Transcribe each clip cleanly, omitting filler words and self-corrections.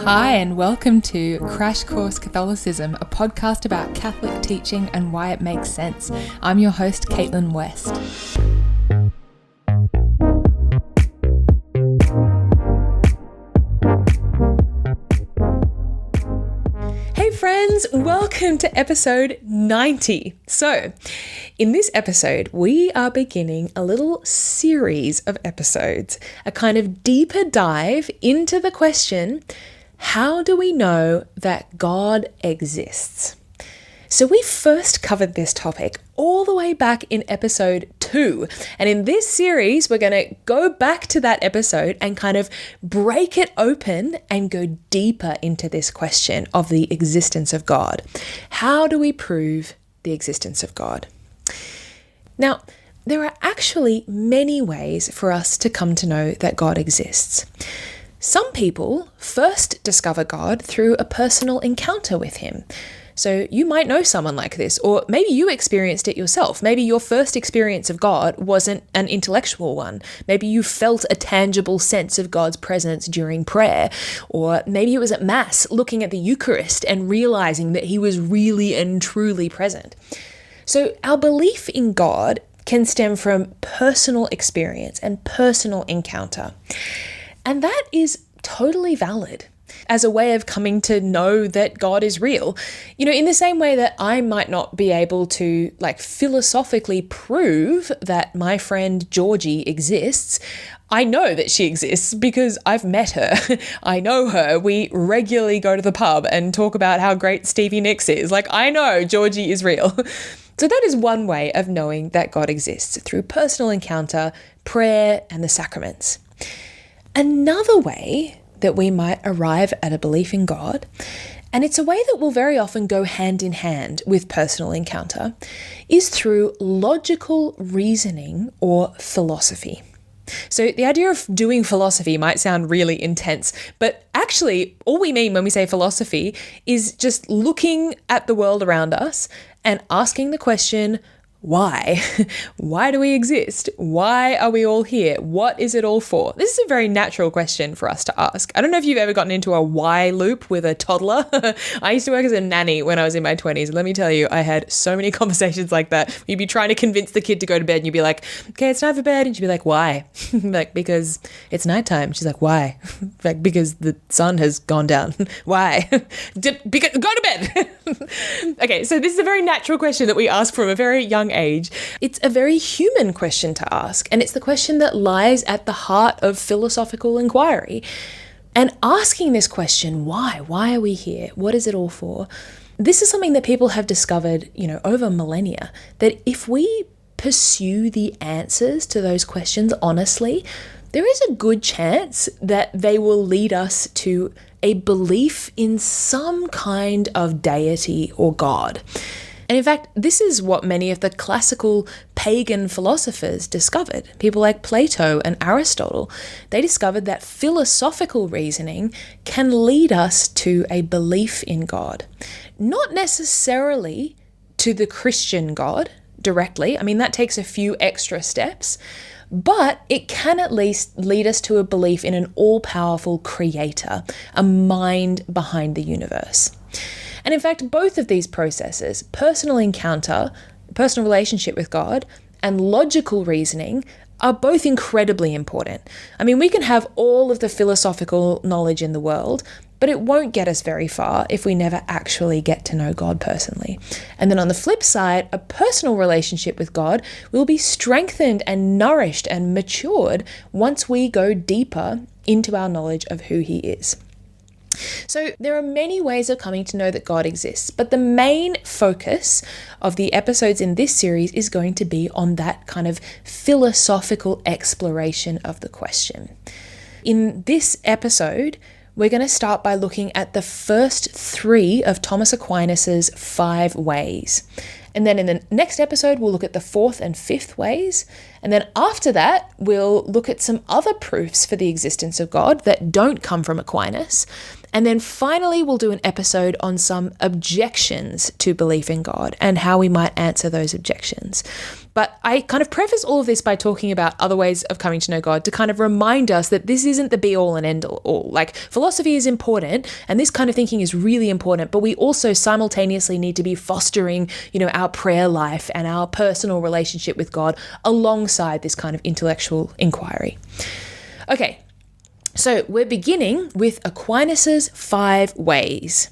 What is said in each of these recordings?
Hi and welcome to Crash Course Catholicism, a podcast about Catholic teaching and why it makes sense. I'm your host, Caitlin West. Hey friends, welcome to episode 90. So, in this episode, we are beginning a little series of episodes, a kind of deeper dive into the question, how do we know that God exists? So we first covered this topic all the way back in episode 2. And in this series, we're going to go back to that episode and kind of break it open and go deeper into this question of the existence of God. How do we prove the existence of God? Now, there are actually many ways for us to come to know that God exists. Some people first discover God through a personal encounter with him. So you might know someone like this, or maybe you experienced it yourself. Maybe your first experience of God wasn't an intellectual one. Maybe you felt a tangible sense of God's presence during prayer, or maybe it was at Mass, looking at the Eucharist and realizing that he was really and truly present. So our belief in God can stem from personal experience and personal encounter. And that is totally valid as a way of coming to know that God is real. You know, in the same way that I might not be able to philosophically prove that my friend Georgie exists, I know that she exists because I've met her. I know her. We regularly go to the pub and talk about how great Stevie Nicks is. I know Georgie is real. So that is one way of knowing that God exists, through personal encounter, prayer, and the sacraments. Another way that we might arrive at a belief in God, and it's a way that will very often go hand in hand with personal encounter, is through logical reasoning or philosophy. So the idea of doing philosophy might sound really intense, but actually all we mean when we say philosophy is just looking at the world around us and asking the question, why? Why do we exist? Why are we all here? What is it all for? This is a very natural question for us to ask. I don't know if you've ever gotten into a why loop with a toddler. I used to work as a nanny when I was in my 20s. And let me tell you, I had so many conversations like that. You'd be trying to convince the kid to go to bed and you'd be like, okay, it's time for bed. And she'd be like, why? Because it's nighttime. She's like, why? Because the sun has gone down. Why? Go to bed. Okay, so this is a very natural question that we ask from a very young age. It's a very human question to ask, and it's the question that lies at the heart of philosophical inquiry. And asking this question, why are we here? What is it all for? This is something that people have discovered, over millennia, that if we pursue the answers to those questions honestly, there is a good chance that they will lead us to a belief in some kind of deity or God. And in fact, this is what many of the classical pagan philosophers discovered. People like Plato and Aristotle, they discovered that philosophical reasoning can lead us to a belief in God. Not necessarily to the Christian God directly. I mean, that takes a few extra steps, but it can at least lead us to a belief in an all-powerful creator, a mind behind the universe. And in fact, both of these processes, personal encounter, personal relationship with God, and logical reasoning, are both incredibly important. I mean, we can have all of the philosophical knowledge in the world, but it won't get us very far if we never actually get to know God personally. And then on the flip side, a personal relationship with God will be strengthened and nourished and matured once we go deeper into our knowledge of who he is. So there are many ways of coming to know that God exists, but the main focus of the episodes in this series is going to be on that kind of philosophical exploration of the question. In this episode, we're going to start by looking at the first 3 of Thomas Aquinas's 5 ways. And then in the next episode, we'll look at the 4th and 5th ways. And then after that, we'll look at some other proofs for the existence of God that don't come from Aquinas. And then finally, we'll do an episode on some objections to belief in God and how we might answer those objections. But I kind of preface all of this by talking about other ways of coming to know God to kind of remind us that this isn't the be all and end all. Like, philosophy is important and this kind of thinking is really important, but we also simultaneously need to be fostering, our prayer life and our personal relationship with God alongside this kind of intellectual inquiry. Okay, so we're beginning with Aquinas' 5 ways.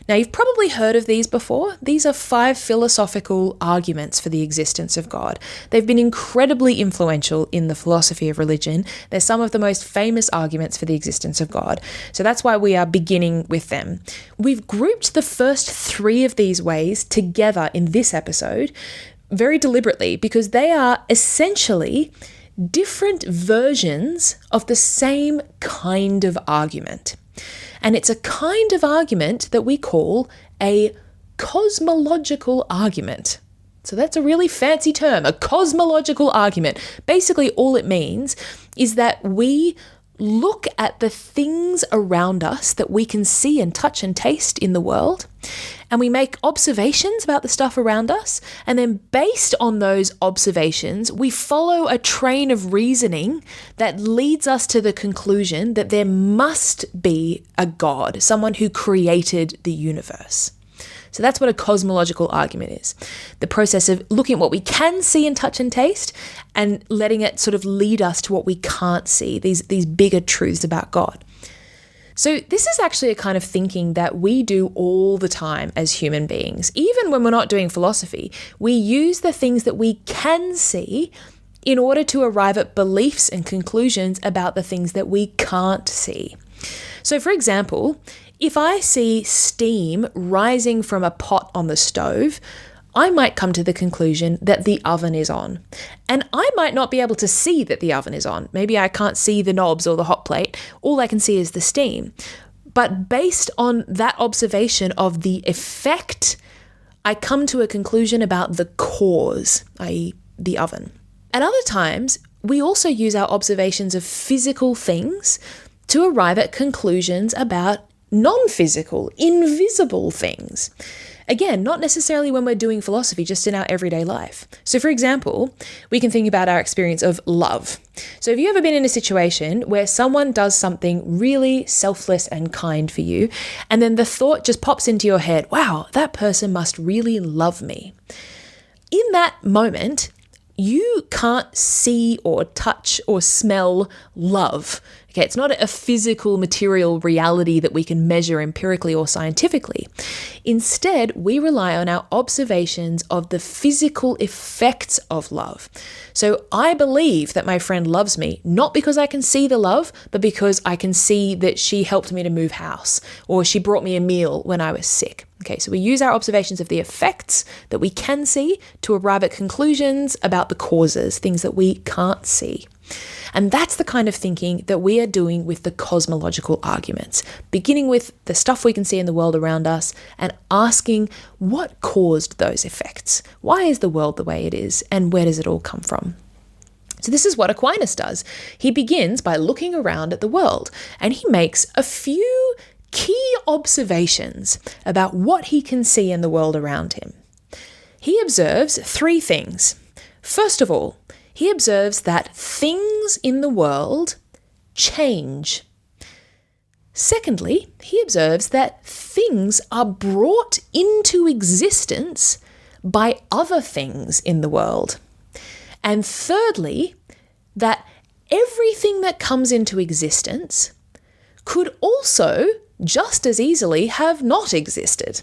Now, you've probably heard of these before. These are 5 philosophical arguments for the existence of God. They've been incredibly influential in the philosophy of religion. They're some of the most famous arguments for the existence of God. So that's why we are beginning with them. We've grouped the first 3 of these ways together in this episode very deliberately because they are essentially different versions of the same kind of argument. And it's a kind of argument that we call a cosmological argument. So that's a really fancy term, a cosmological argument. Basically, all it means is that we look at the things around us that we can see and touch and taste in the world, and we make observations about the stuff around us, and then based on those observations, we follow a train of reasoning that leads us to the conclusion that there must be a God, someone who created the universe. So that's what a cosmological argument is. The process of looking at what we can see and touch and taste and letting it sort of lead us to what we can't see, these bigger truths about God. So this is actually a kind of thinking that we do all the time as human beings. Even when we're not doing philosophy, we use the things that we can see in order to arrive at beliefs and conclusions about the things that we can't see. So for example, if I see steam rising from a pot on the stove, I might come to the conclusion that the oven is on. And I might not be able to see that the oven is on. Maybe I can't see the knobs or the hot plate. All I can see is the steam. But based on that observation of the effect, I come to a conclusion about the cause, i.e. the oven. At other times, we also use our observations of physical things to arrive at conclusions about non-physical, invisible things. Again, not necessarily when we're doing philosophy, just in our everyday life. So for example, we can think about our experience of love. So have you ever been in a situation where someone does something really selfless and kind for you, and then the thought just pops into your head, wow, that person must really love me. In that moment, you can't see or touch or smell love. Okay, it's not a physical, material reality that we can measure empirically or scientifically. Instead, we rely on our observations of the physical effects of love. So I believe that my friend loves me, not because I can see the love, but because I can see that she helped me to move house, or she brought me a meal when I was sick. Okay, so we use our observations of the effects that we can see to arrive at conclusions about the causes, things that we can't see. And that's the kind of thinking that we are doing with the cosmological arguments, beginning with the stuff we can see in the world around us and asking what caused those effects. Why is the world the way it is, and where does it all come from? So this is what Aquinas does. He begins by looking around at the world, and he makes a few key observations about what he can see in the world around him. He observes 3 things. First of all, he observes that things in the world change. Secondly, he observes that things are brought into existence by other things in the world. And thirdly, that everything that comes into existence could also just as easily have not existed.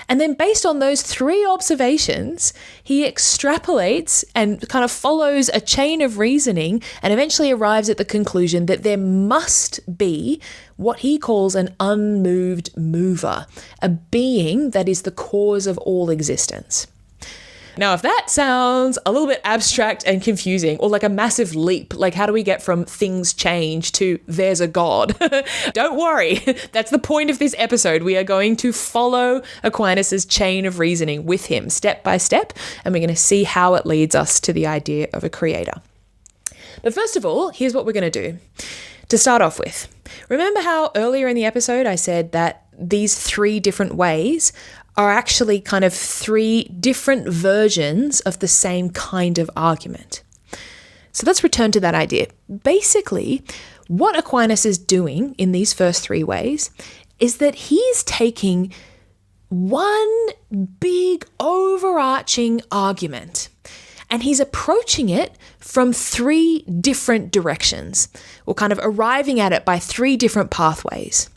And then based on those 3 observations, he extrapolates and kind of follows a chain of reasoning and eventually arrives at the conclusion that there must be what he calls an unmoved mover, a being that is the cause of all existence. Now, if that sounds a little bit abstract and confusing, or like a massive leap, like how do we get from things change to there's a God? Don't worry. That's the point of this episode. We are going to follow Aquinas' chain of reasoning with him step by step, and we're going to see how it leads us to the idea of a creator. But first of all, here's what we're going to do. To start off with, remember how earlier in the episode I said that these 3 different ways are actually kind of three different versions of the same kind of argument. So let's return to that idea. Basically, what Aquinas is doing in these first three ways is that he's taking one big overarching argument and he's approaching it from three different directions, or kind of arriving at it by three different pathways.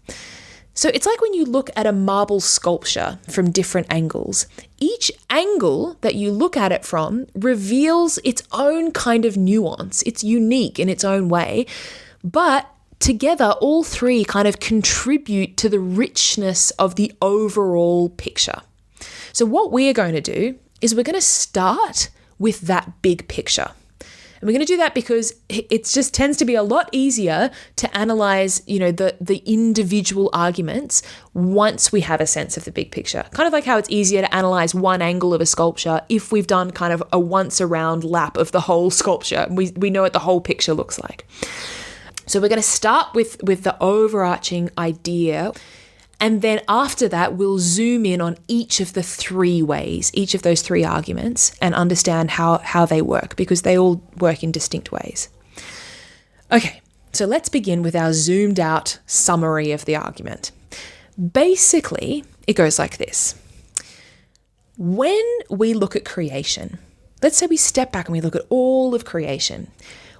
So it's like when you look at a marble sculpture from different angles. Each angle that you look at it from reveals its own kind of nuance. It's unique in its own way, but together all three kind of contribute to the richness of the overall picture. So what we are going to do is we're going to start with that big picture. And we're going to do that because it just tends to be a lot easier to analyze, the individual arguments once we have a sense of the big picture. Kind of like how it's easier to analyze one angle of a sculpture if we've done kind of a once around lap of the whole sculpture. We know what the whole picture looks like. So we're going to start with the overarching idea. And then after that, we'll zoom in on each of the three ways, each of those three arguments, and understand how they work, because they all work in distinct ways. Okay, so let's begin with our zoomed out summary of the argument. Basically, it goes like this. When we look at creation, let's say we step back and we look at all of creation,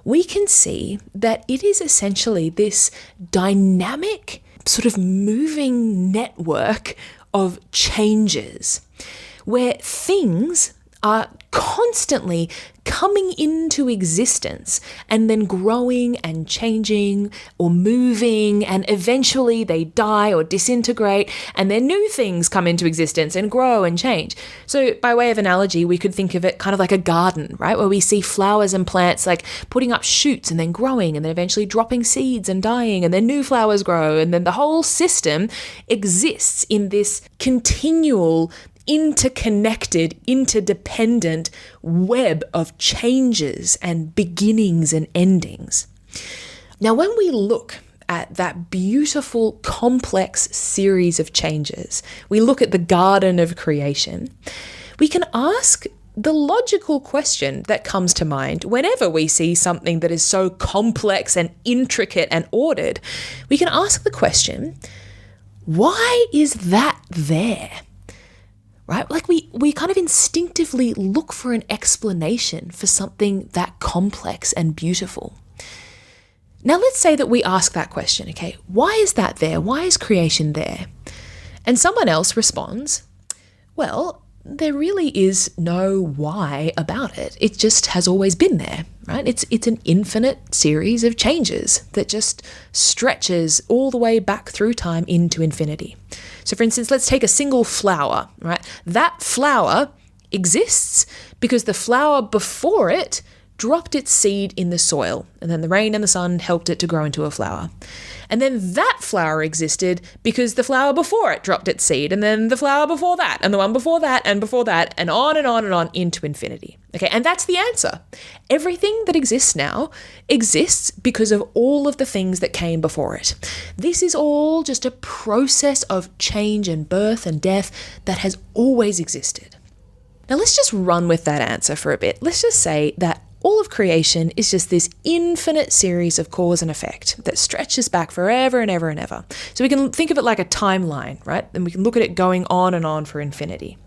we can see that it is essentially this dynamic sort of moving network of changes where things are constantly coming into existence and then growing and changing or moving, and eventually they die or disintegrate, and then new things come into existence and grow and change. So by way of analogy, we could think of it kind of like a garden, right? Where we see flowers and plants like putting up shoots and then growing and then eventually dropping seeds and dying, and then new flowers grow, and then the whole system exists in this continual interconnected, interdependent web of changes and beginnings and endings. Now, when we look at that beautiful, complex series of changes, we look at the garden of creation, we can ask the logical question that comes to mind whenever we see something that is so complex and intricate and ordered. We can ask the question, why is that there? Right? Like we kind of instinctively look for an explanation for something that complex and beautiful. Now let's say that we ask that question, okay, why is that there? Why is creation there? And someone else responds, well, there really is no why about it. It just has always been there, right? It's an infinite series of changes that just stretches all the way back through time into infinity. So for instance, let's take a single flower, right? That flower exists because the flower before it dropped its seed in the soil, and then the rain and the sun helped it to grow into a flower. And then that flower existed because the flower before it dropped its seed, and then the flower before that, and the one before that, and before that, and on and on and on into infinity. Okay, and that's the answer. Everything that exists now exists because of all of the things that came before it. This is all just a process of change and birth and death that has always existed. Now let's just run with that answer for a bit. Let's just say that all of creation is just this infinite series of cause and effect that stretches back forever and ever and ever. So we can think of it like a timeline, right? And we can look at it going on and on for infinity.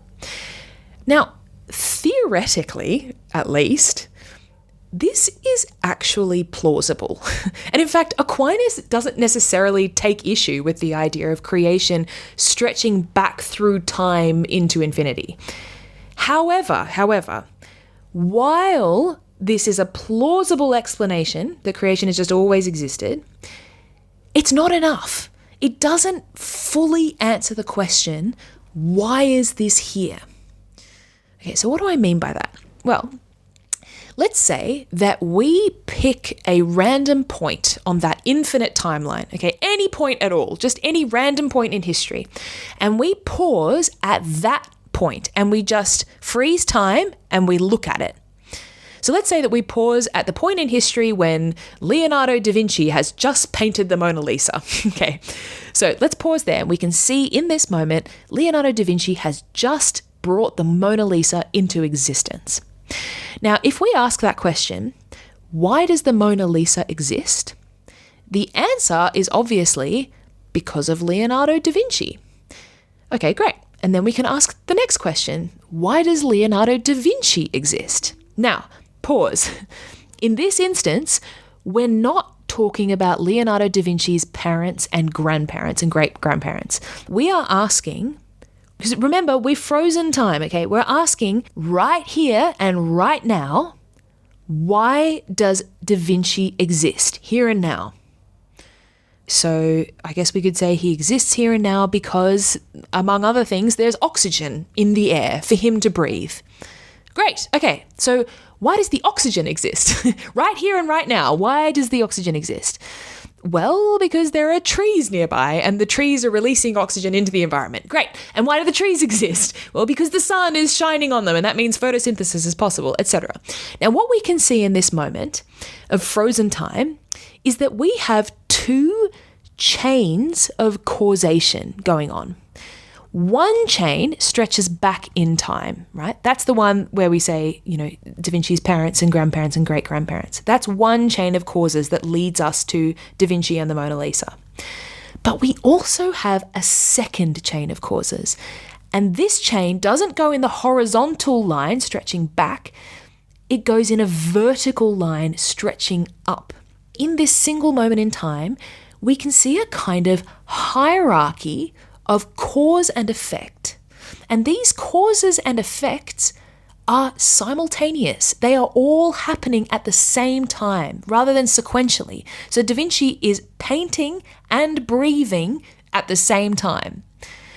Now, theoretically, at least, this is actually plausible. And in fact, Aquinas doesn't necessarily take issue with the idea of creation stretching back through time into infinity. However, while this is a plausible explanation that creation has just always existed, it's not enough. It doesn't fully answer the question, why is this here? Okay, so what do I mean by that? Well, let's say that we pick a random point on that infinite timeline, okay, any point at all, just any random point in history, and we pause at that point and we just freeze time and we look at it. So let's say that we pause at the point in history when Leonardo da Vinci has just painted the Mona Lisa. Okay, so let's pause there and we can see in this moment, Leonardo da Vinci has just brought the Mona Lisa into existence. Now, if we ask that question, why does the Mona Lisa exist? The answer is obviously because of Leonardo da Vinci. Okay, great. And then we can ask the next question. Why does Leonardo da Vinci exist? Now, pause. In this instance, we're not talking about Leonardo da Vinci's parents and grandparents and great-grandparents. We are asking, because remember, we've frozen time, okay? We're asking right here and right now, why does da Vinci exist here and now? So I guess we could say he exists here and now because, among other things, there's oxygen in the air for him to breathe. Great. Okay. So why does the oxygen exist? Right here and right now, why does the oxygen exist? Well, because there are trees nearby and the trees are releasing oxygen into the environment. Great. And why do the trees exist? Well, because the sun is shining on them and that means photosynthesis is possible, etc. Now, what we can see in this moment of frozen time is that we have two chains of causation going on. One chain stretches back in time, right? That's the one where we say, Da Vinci's parents and grandparents and great-grandparents. That's one chain of causes that leads us to Da Vinci and the Mona Lisa. But we also have a second chain of causes. And this chain doesn't go in the horizontal line stretching back. It goes in a vertical line stretching up. In this single moment in time, we can see a kind of hierarchy of cause and effect. And these causes and effects are simultaneous. They are all happening at the same time rather than sequentially. So Da Vinci is painting and breathing at the same time.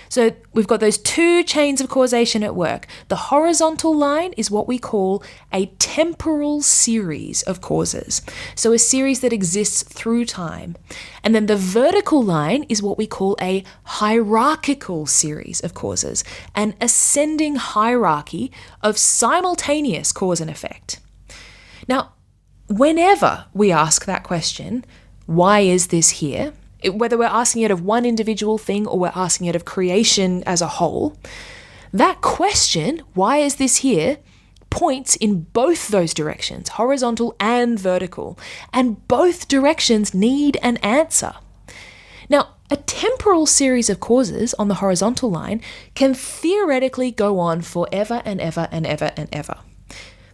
So we've got those two chains of causation at work. The horizontal line is what we call a temporal series of causes. So a series that exists through time. And then the vertical line is what we call a hierarchical series of causes, an ascending hierarchy of simultaneous cause and effect. Now, whenever we ask that question, why is this here? Whether we're asking it of one individual thing or we're asking it of creation as a whole, that question, why is this here, points in both those directions, horizontal and vertical, and both directions need an answer. Now, a temporal series of causes on the horizontal line can theoretically go on forever and ever and ever and ever.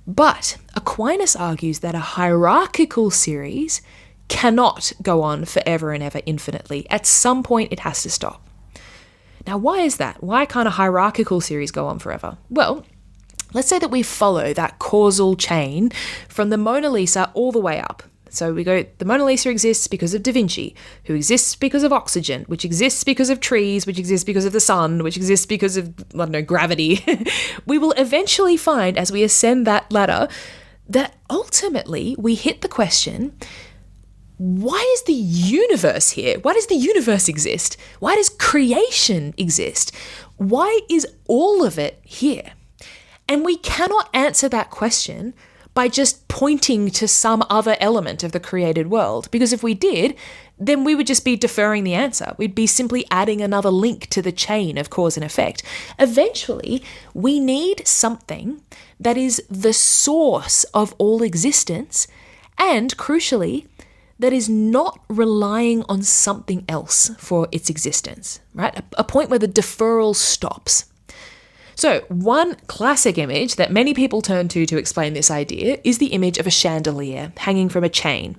But Aquinas argues that a hierarchical series cannot go on forever and ever infinitely. At some point, it has to stop. Now, why is that? Why can't a hierarchical series go on forever? Well, let's say that we follow that causal chain from the Mona Lisa all the way up. So we go, the Mona Lisa exists because of Da Vinci, who exists because of oxygen, which exists because of trees, which exists because of the sun, which exists because of, gravity. We will eventually find, as we ascend that ladder, that ultimately we hit the question, why is the universe here? Why does the universe exist? Why does creation exist? Why is all of it here? And we cannot answer that question by just pointing to some other element of the created world, because if we did, then we would just be deferring the answer. We'd be simply adding another link to the chain of cause and effect. Eventually, we need something that is the source of all existence and, crucially, that is not relying on something else for its existence, right? A point where the deferral stops. So one classic image that many people turn to explain this idea is the image of a chandelier hanging from a chain.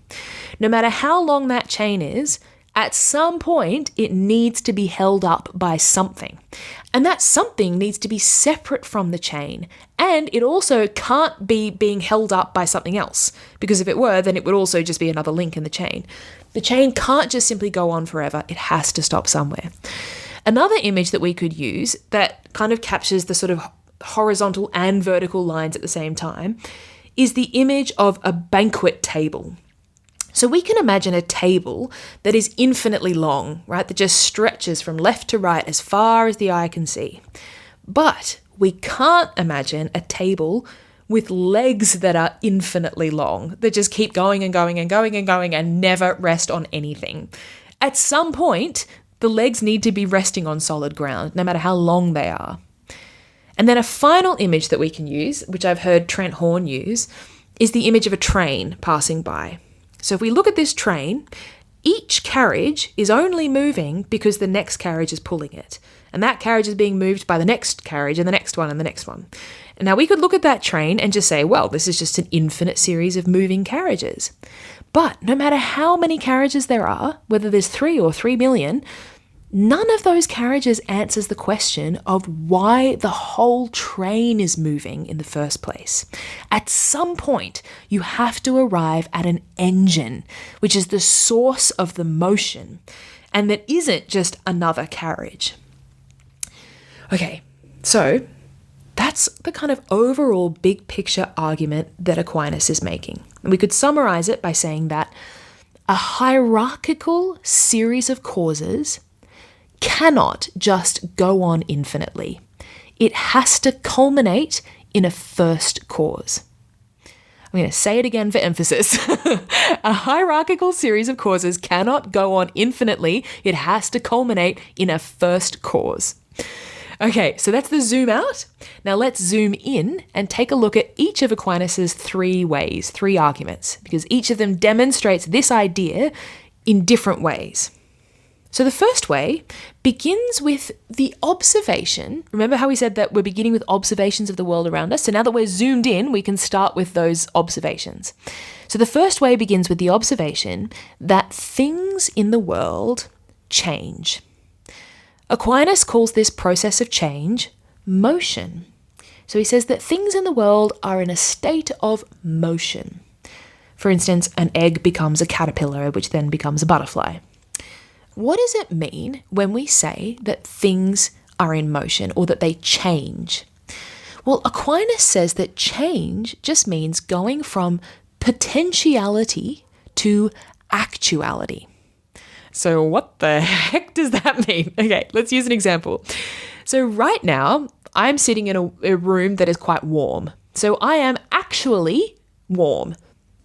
No matter how long that chain is, at some point it needs to be held up by something. And that something needs to be separate from the chain. And it also can't be being held up by something else, because if it were, then it would also just be another link in the chain. The chain can't just simply go on forever. It has to stop somewhere. Another image that we could use that kind of captures the sort of horizontal and vertical lines at the same time is the image of a banquet table. So we can imagine a table that is infinitely long, right? That just stretches from left to right as far as the eye can see. But we can't imagine a table with legs that are infinitely long, that just keep going and going and going and going and never rest on anything. At some point, the legs need to be resting on solid ground, no matter how long they are. And then a final image that we can use, which I've heard Trent Horn use, is the image of a train passing by. So if we look at this train, each carriage is only moving because the next carriage is pulling it. And that carriage is being moved by the next carriage and the next one and the next one. And now we could look at that train and just say, well, this is just an infinite series of moving carriages. But no matter how many carriages there are, whether there's 3 or 3 million, none of those carriages answers the question of why the whole train is moving in the first place. At some point, you have to arrive at an engine, which is the source of the motion, and that isn't just another carriage. Okay, so that's the kind of overall big picture argument that Aquinas is making. And we could summarize it by saying that a hierarchical series of causes cannot just go on infinitely. It has to culminate in a first cause. I'm going to say it again for emphasis. A hierarchical series of causes cannot go on infinitely. It has to culminate in a first cause. Okay, so that's the zoom out. Now let's zoom in and take a look at each of Aquinas' 3 ways, 3 arguments, because each of them demonstrates this idea in different ways. So the first way begins with the observation. Remember how we said that we're beginning with observations of the world around us? So now that we're zoomed in, we can start with those observations. So the first way begins with the observation that things in the world change. Aquinas calls this process of change motion. So he says that things in the world are in a state of motion. For instance, an egg becomes a caterpillar, which then becomes a butterfly. What does it mean when we say that things are in motion or that they change? Well, Aquinas says that change just means going from potentiality to actuality. So what the heck does that mean? Okay, let's use an example. So right now, I'm sitting in a room that is quite warm. So I am actually warm,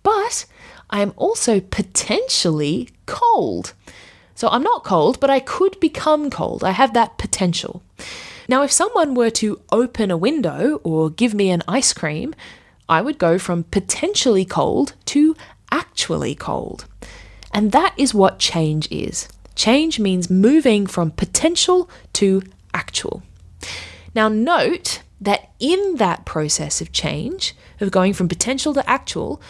but I am also potentially cold. So I'm not cold, but I could become cold. I have that potential. Now, if someone were to open a window or give me an ice cream, I would go from potentially cold to actually cold. And that is what change is. Change means moving from potential to actual. Now note that in that process of change, of going from potential to actual,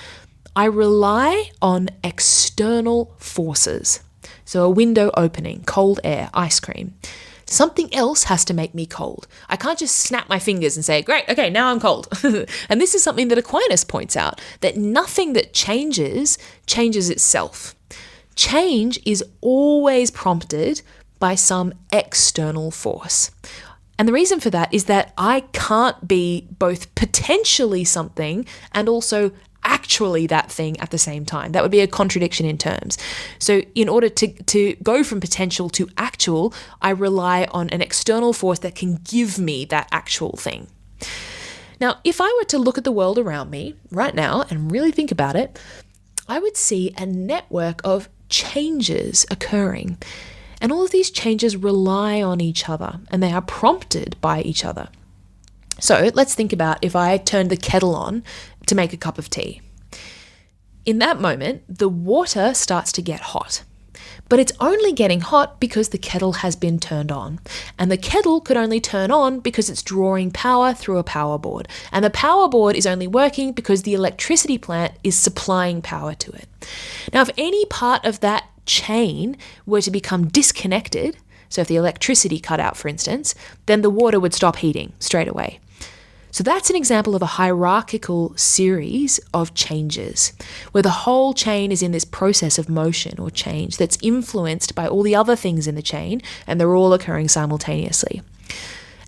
I rely on external forces. So a window opening, cold air, ice cream. Something else has to make me cold. I can't just snap my fingers and say, great, okay, now I'm cold. And this is something that Aquinas points out, that nothing that changes itself. Change is always prompted by some external force. And the reason for that is that I can't be both potentially something and also actually that thing at the same time. That would be a contradiction in terms. So in order to go from potential to actual, I rely on an external force that can give me that actual thing. Now, if I were to look at the world around me right now and really think about it, I would see a network of changes occurring. And all of these changes rely on each other and they are prompted by each other. So let's think about if I turned the kettle on to make a cup of tea. In that moment, the water starts to get hot. But it's only getting hot because the kettle has been turned on. And the kettle could only turn on because it's drawing power through a power board. And the power board is only working because the electricity plant is supplying power to it. Now, if any part of that chain were to become disconnected, so if the electricity cut out, for instance, then the water would stop heating straight away. So that's an example of a hierarchical series of changes, where the whole chain is in this process of motion or change that's influenced by all the other things in the chain, and they're all occurring simultaneously.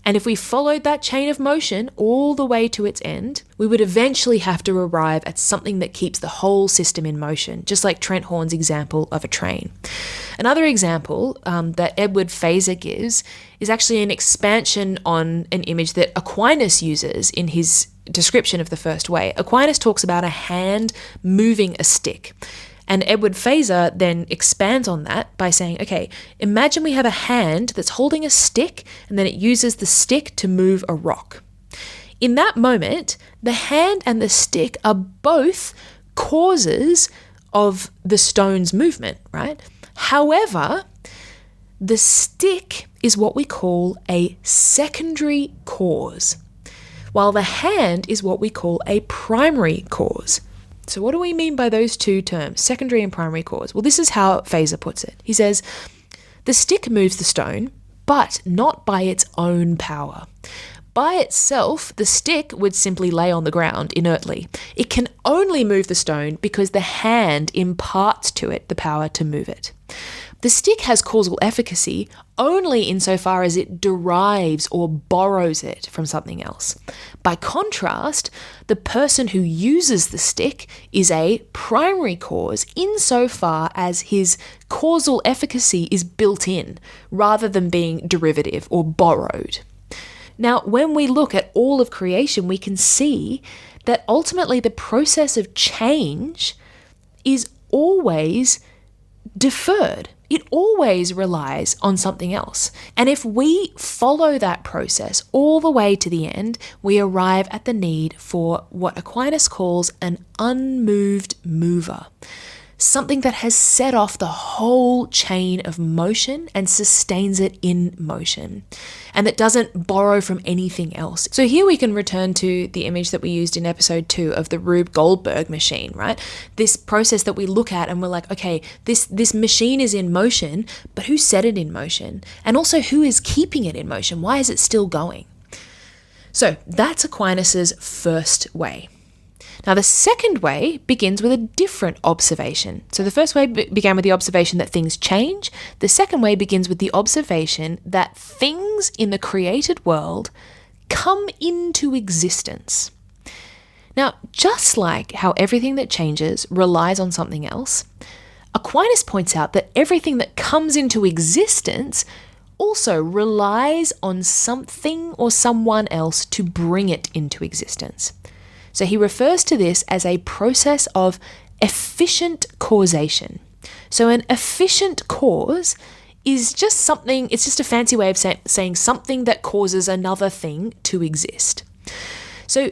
And if we followed that chain of motion all the way to its end, we would eventually have to arrive at something that keeps the whole system in motion, just like Trent Horn's example of a train. Another example that Edward Feser gives is actually an expansion on an image that Aquinas uses in his description of the first way. Aquinas talks about a hand moving a stick. And Edward Feser then expands on that by saying, okay, imagine we have a hand that's holding a stick and then it uses the stick to move a rock. In that moment, the hand and the stick are both causes of the stone's movement, right? However, the stick is what we call a secondary cause, while the hand is what we call a primary cause. So what do we mean by those two terms, secondary and primary cause? Well, this is how Feser puts it. He says, the stick moves the stone, but not by its own power. By itself, the stick would simply lay on the ground inertly. It can only move the stone because the hand imparts to it the power to move it. The stick has causal efficacy only insofar as it derives or borrows it from something else. By contrast, the person who uses the stick is a primary cause insofar as his causal efficacy is built in rather than being derivative or borrowed. Now, when we look at all of creation, we can see that ultimately the process of change is always deferred. It always relies on something else. And if we follow that process all the way to the end, we arrive at the need for what Aquinas calls an unmoved mover. Something that has set off the whole chain of motion and sustains it in motion, and that doesn't borrow from anything else. So here we can return to the image that we used in episode 2 of the Rube Goldberg machine, right? This process that we look at and we're like, okay, this machine is in motion, but who set it in motion? And also, who is keeping it in motion? Why is it still going? So that's Aquinas' first way. Now, the second way begins with a different observation. So the first way began with the observation that things change. The second way begins with the observation that things in the created world come into existence. Now, just like how everything that changes relies on something else, Aquinas points out that everything that comes into existence also relies on something or someone else to bring it into existence. So he refers to this as a process of efficient causation. So an efficient cause is just something, it's just a fancy way of saying something that causes another thing to exist. So,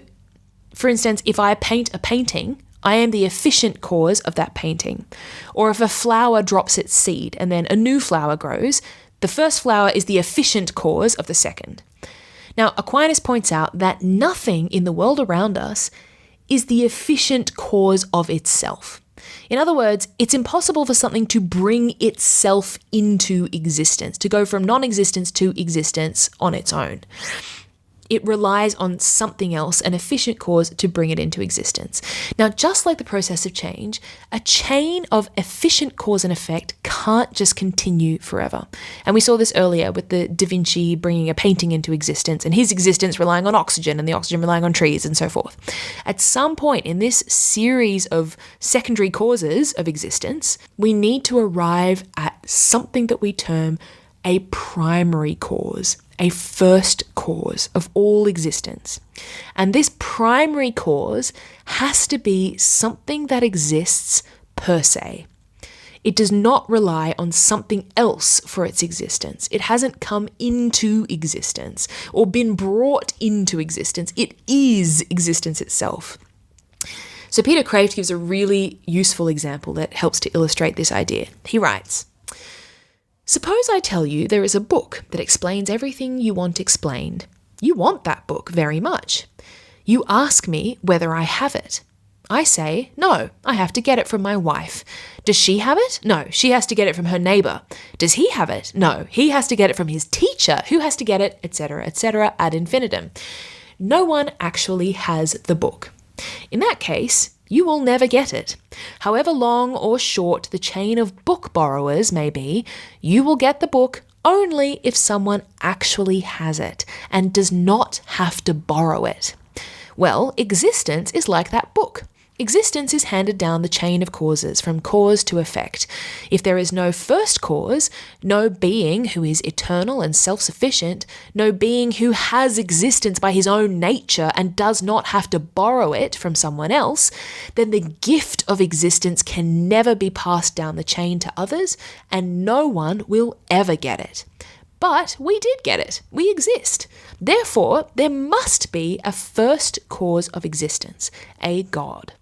for instance, if I paint a painting, I am the efficient cause of that painting. Or if a flower drops its seed and then a new flower grows, the first flower is the efficient cause of the second. Now, Aquinas points out that nothing in the world around us is the efficient cause of itself. In other words, it's impossible for something to bring itself into existence, to go from non-existence to existence on its own. It relies on something else, an efficient cause, to bring it into existence. Now, just like the process of change, a chain of efficient cause and effect can't just continue forever. And we saw this earlier with the Da Vinci bringing a painting into existence and his existence relying on oxygen and the oxygen relying on trees and so forth. At some point in this series of secondary causes of existence, we need to arrive at something that we term a primary cause, a first cause of all existence. And this primary cause has to be something that exists per se. It does not rely on something else for its existence. It hasn't come into existence or been brought into existence. It is existence itself. So Peter Kraft gives a really useful example that helps to illustrate this idea. He writes, "Suppose I tell you there is a book that explains everything you want explained. You want that book very much. You ask me whether I have it. I say, no, I have to get it from my wife. Does she have it? No, she has to get it from her neighbor. Does he have it? No, he has to get it from his teacher, who has to get it, etc., ad infinitum. No one actually has the book. In that case, you will never get it. However long or short the chain of book borrowers may be, you will get the book only if someone actually has it and does not have to borrow it. Well, existence is like that book. Existence is handed down the chain of causes from cause to effect. If there is no first cause, no being who is eternal and self-sufficient, no being who has existence by his own nature and does not have to borrow it from someone else, then the gift of existence can never be passed down the chain to others, and no one will ever get it. But we did get it. We exist. Therefore, there must be a first cause of existence, a God.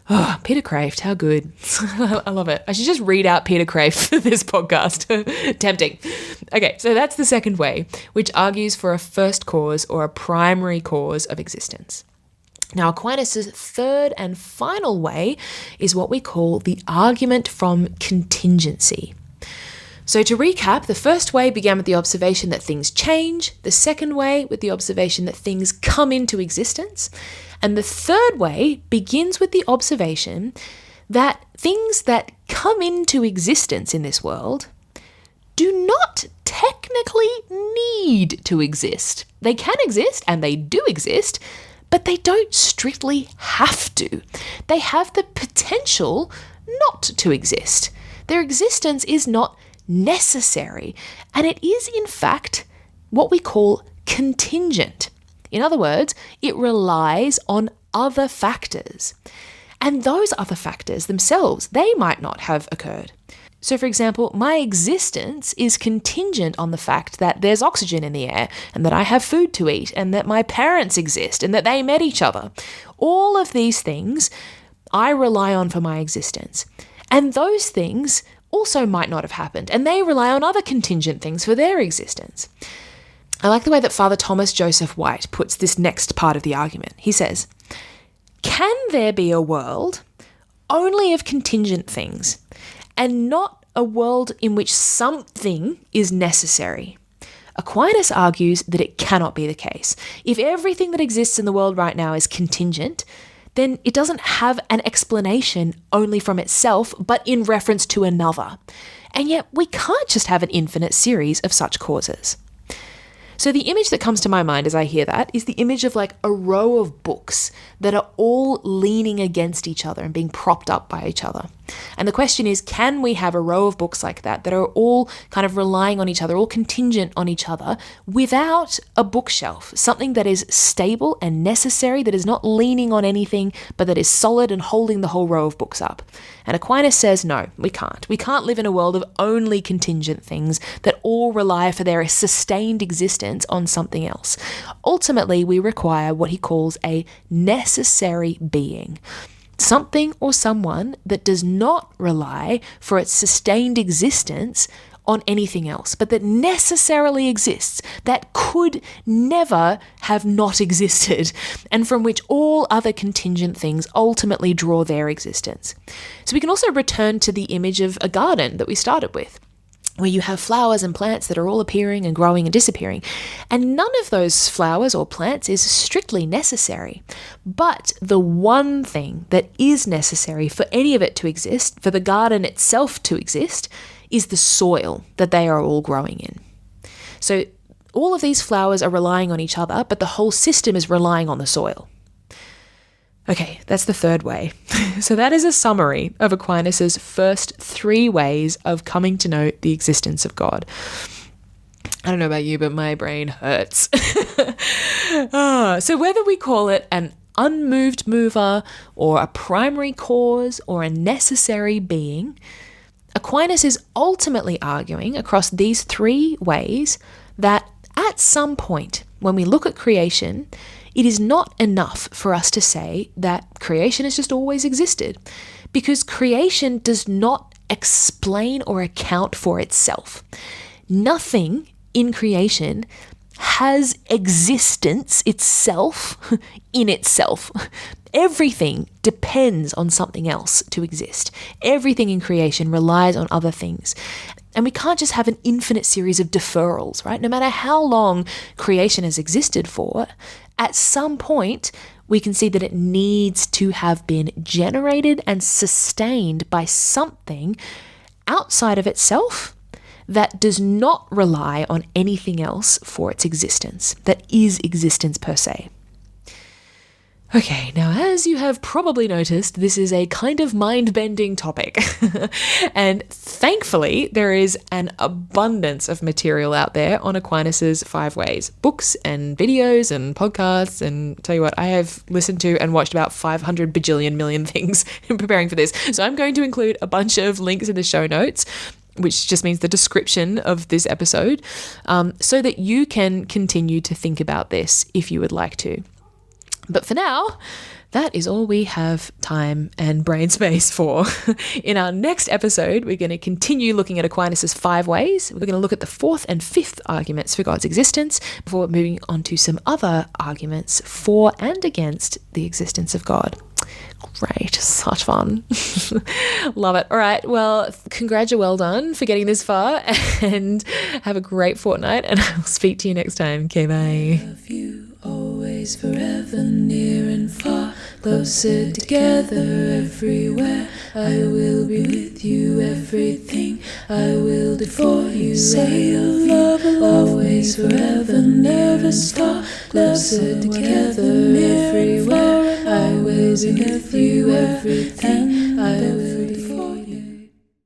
Oh, Peter Kraft, how good. I love it. I should just read out Peter Kraft for this podcast. Tempting. Okay, so that's the second way, which argues for a first cause or a primary cause of existence. Now, Aquinas' third and final way is what we call the argument from contingency. So to recap, the first way began with the observation that things change, the second way with the observation that things come into existence, and the third way begins with the observation that things that come into existence in this world do not technically need to exist. They can exist, and they do exist, but they don't strictly have to. They have the potential not to exist. Their existence is not necessary, and it is in fact what we call contingent. In other words, it relies on other factors, and those other factors themselves, they might not have occurred. So for example, my existence is contingent on the fact that there's oxygen in the air, and that I have food to eat, and that my parents exist, and that they met each other. All of these things I rely on for my existence, and those things also might not have happened, and they rely on other contingent things for their existence. I like the way that Father Thomas Joseph White puts this next part of the argument. He says, "Can there be a world only of contingent things, and not a world in which something is necessary?" Aquinas argues that it cannot be the case. If everything that exists in the world right now is contingent, then it doesn't have an explanation only from itself, but in reference to another. And yet we can't just have an infinite series of such causes. So the image that comes to my mind as I hear that is the image of like a row of books that are all leaning against each other and being propped up by each other. And the question is, can we have a row of books like that are all kind of relying on each other, all contingent on each other, without a bookshelf, something that is stable and necessary, that is not leaning on anything, but that is solid and holding the whole row of books up? And Aquinas says, no, we can't. We can't live in a world of only contingent things that all rely for their sustained existence on something else. Ultimately, we require what he calls a necessary being. Something or someone that does not rely for its sustained existence on anything else, but that necessarily exists, that could never have not existed, and from which all other contingent things ultimately draw their existence. So we can also return to the image of a garden that we started with, where you have flowers and plants that are all appearing and growing and disappearing. And none of those flowers or plants is strictly necessary. But the one thing that is necessary for any of it to exist, for the garden itself to exist, is the soil that they are all growing in. So all of these flowers are relying on each other, but the whole system is relying on the soil. Okay, that's the third way. So that is a summary of Aquinas' first 3 ways of coming to know the existence of God. I don't know about you, but my brain hurts. So whether we call it an unmoved mover or a primary cause or a necessary being, Aquinas is ultimately arguing across these 3 ways that at some point when we look at creation, it is not enough for us to say that creation has just always existed, because creation does not explain or account for itself. Nothing in creation has existence itself in itself. Everything depends on something else to exist. Everything in creation relies on other things. And we can't just have an infinite series of deferrals, right? No matter how long creation has existed for, at some point, we can see that it needs to have been generated and sustained by something outside of itself that does not rely on anything else for its existence, that is existence per se. Okay, now as you have probably noticed, this is a kind of mind-bending topic. And thankfully, there is an abundance of material out there on Aquinas' 5 ways. Books and videos and podcasts, and tell you what, I have listened to and watched about 500 bajillion million things in preparing for this. So I'm going to include a bunch of links in the show notes, which just means the description of this episode, so that you can continue to think about this if you would like to. But for now, that is all we have time and brain space for. In our next episode, we're going to continue looking at Aquinas' 5 ways. We're going to look at the 4th and 5th arguments for God's existence before moving on to some other arguments for and against the existence of God. Great, such fun. Love it. All right, well, well done for getting this far, and have a great fortnight, and I'll speak to you next time. Okay, bye. Love you always, forever, near and far, closer together everywhere. I will be with you, everything I will do for you. Say your love always, forever, never stop, closer together everywhere. I will be with you, everything I will